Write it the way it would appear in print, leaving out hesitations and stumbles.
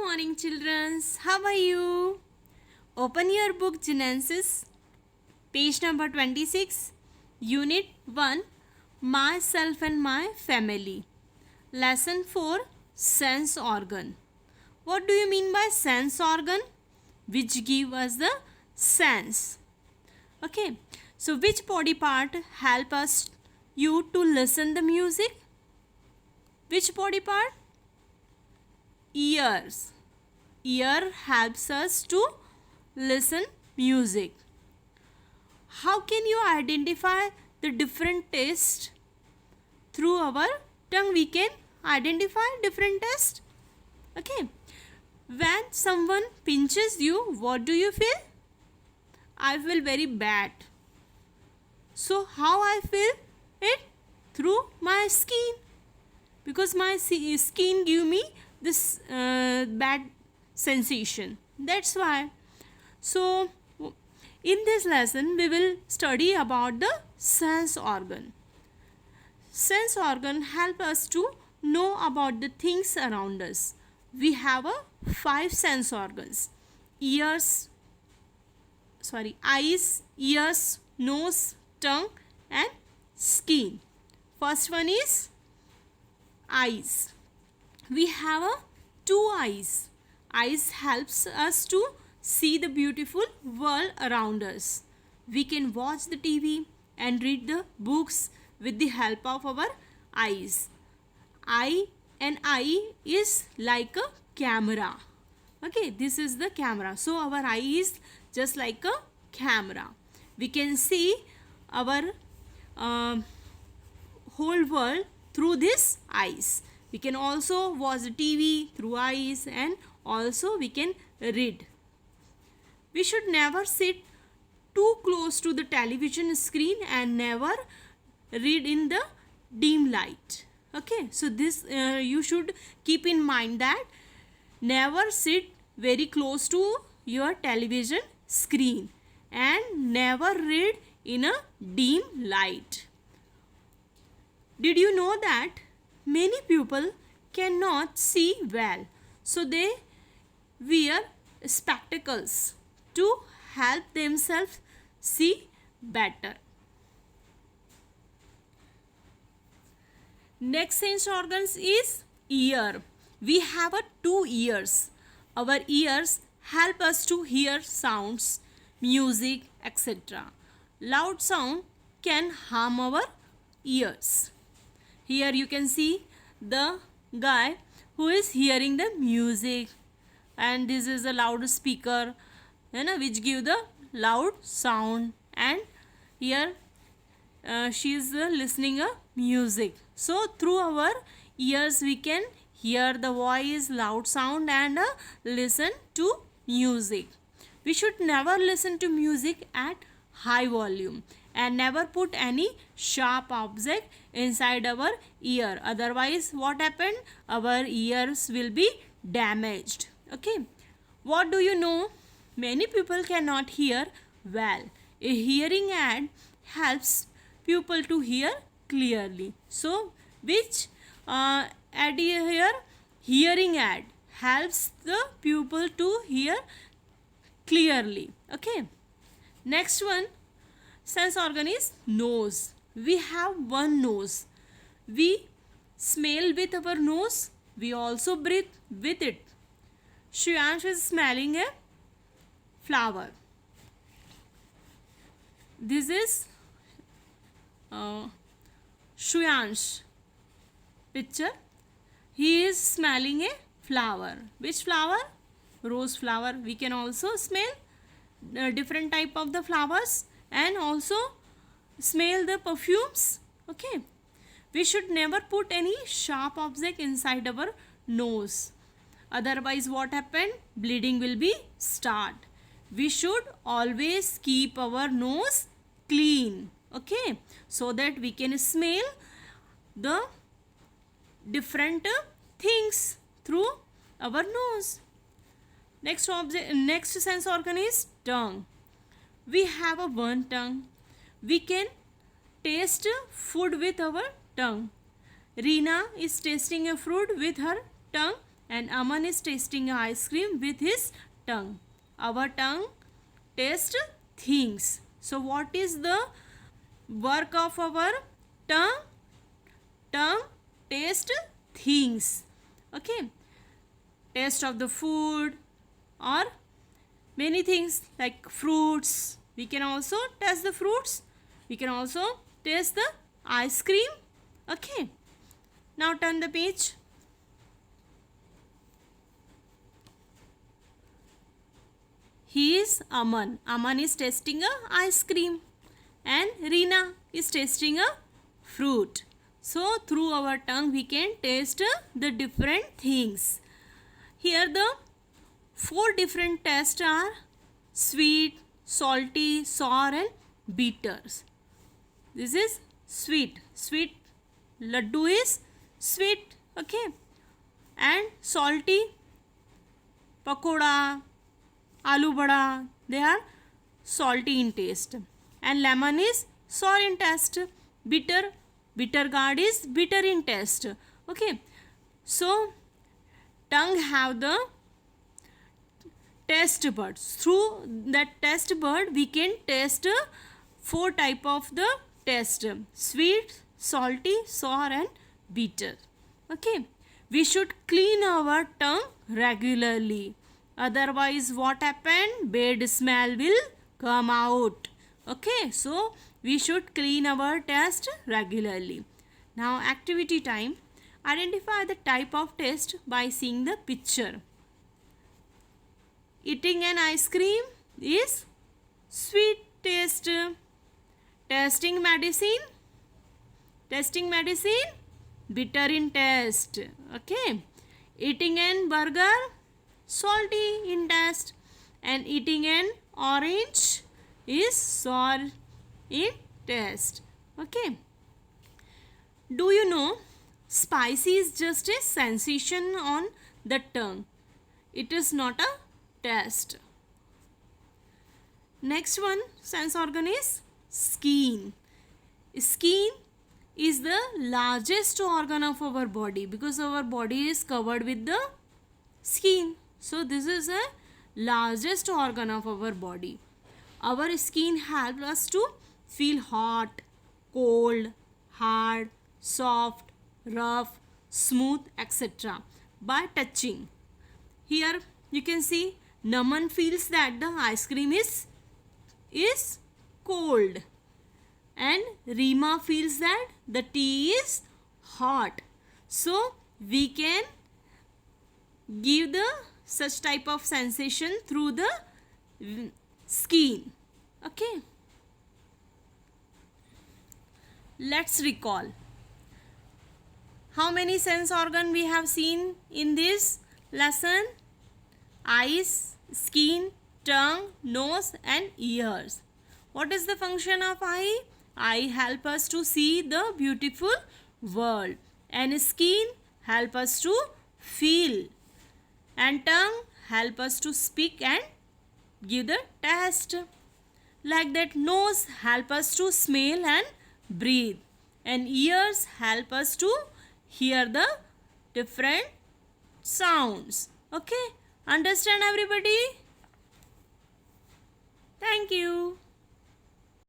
morning, children. How are you? Open your book Genesis, page number 26, Unit 1, Myself and My Family. Lesson 4, Sense Organ. What do you mean by sense organ? Which give us the sense. Okay. So which body part help us you to listen the music? Which body part? Ears. Ear helps us to listen music. How can you identify the different taste? Through our tongue we can identify different taste. Okay. When someone pinches you, what do you feel? I feel very bad. So how I feel it? Through my skin. Because my skin give me this bad sensation. That's why. So in this lesson we will study about the sense organ. Sense organ help us to know about the things around us. We have 5 sense organs. Eyes, ears, nose, tongue and skin. First one is eyes. We have 2 eyes. Eyes helps us to see the beautiful world around us. We can watch the TV and read the books with the help of our eyes. Eye is like a camera. Okay, this is the camera. So our eye is just like a camera. We can see our whole world through these eyes. We can also watch the TV through eyes and also we can read. We should never sit too close to the television screen and never read in the dim light. Okay, so this you should keep in mind that never sit very close to your television screen and never read in a dim light. Did you know that many people cannot see well, so they wear spectacles to help themselves see better. Next sense organs is ear. We have 2 ears. Our ears help us to hear sounds, music, etc. Loud sound can harm our ears. Here you can see the guy who is hearing the music, and this is a loudspeaker, which give the loud sound, and here she is listening music. So through our ears we can hear the voice, loud sound and listen to music. We should never listen to music at high volume and never put any sharp object inside our ear. Otherwise what happened? Our ears will be damaged. Okay. What do you know? Many people cannot hear well. A hearing aid helps people to hear clearly. So which ad here? Hearing aid helps the pupil to hear clearly. Okay. Next one sense organ is nose. We have 1 nose. We smell with our nose. We also breathe with it. Shriyansh is smelling a flower. This is Shriyansh picture. He is smelling a flower. Which flower? Rose flower. We can also smell different type of the flowers and also smell the perfumes. Okay. We should never put any sharp object inside our nose. Otherwise what happened? Bleeding will be start. We should always keep our nose clean. Okay. So that we can smell the different things through our nose. Next sense organ is tongue. We have 1 tongue. We can taste food with our tongue. Reena is tasting a fruit with her tongue and Aman is tasting ice cream with his tongue. Our tongue tastes things. So what is the work of our tongue? Tongue taste things. Okay. Taste of the food or many things like fruits. We can also taste the fruits. We can also taste the ice cream. Okay. Now turn the page. He is Aman. Aman is tasting a ice cream and Reena is tasting a fruit. So through our tongue we can taste the different things. Here the 4 different tastes are sweet, salty, sour and bitters. This is sweet. Sweet laddu is sweet. Okay. And salty, pakoda, aloo bada, they are salty in taste. And lemon is sour in taste. Bitter gourd is bitter in taste. Okay. So tongue have the taste buds. Through that taste bud we can taste 4 type of the taste: sweet, salty, sour and bitter. Okay. We should clean our tongue regularly. Otherwise what happened? Bad smell will come out. Okay. So we should clean our taste regularly. Now activity time. Identify the type of taste by seeing the picture. Eating an ice cream is sweet taste. Tasting medicine. Bitter in taste. Okay. Eating an burger, salty in taste. And eating an orange is sour in taste. Okay. Do you know spicy is just a sensation on the tongue. It is not a taste. Next one sense organ is skin. Skin is the largest organ of our body because our body is covered with the skin. So this is a largest organ of our body. Our skin helps us to feel hot, cold, hard, soft, rough, smooth, etc. by touching. Here you can see Naman feels that the ice cream is cold and Reema feels that the tea is hot. So we can give the such type of sensation through the skin. Okay. Let's recall. How many sense organ we have seen in this lesson? Eyes, skin, tongue, nose and ears. What is the function of eye? Eye help us to see the beautiful world. And skin help us to feel. And tongue help us to speak and give the taste. Like that, nose help us to smell and breathe. And ears help us to hear the different sounds. Okay. Understand everybody? Thank you.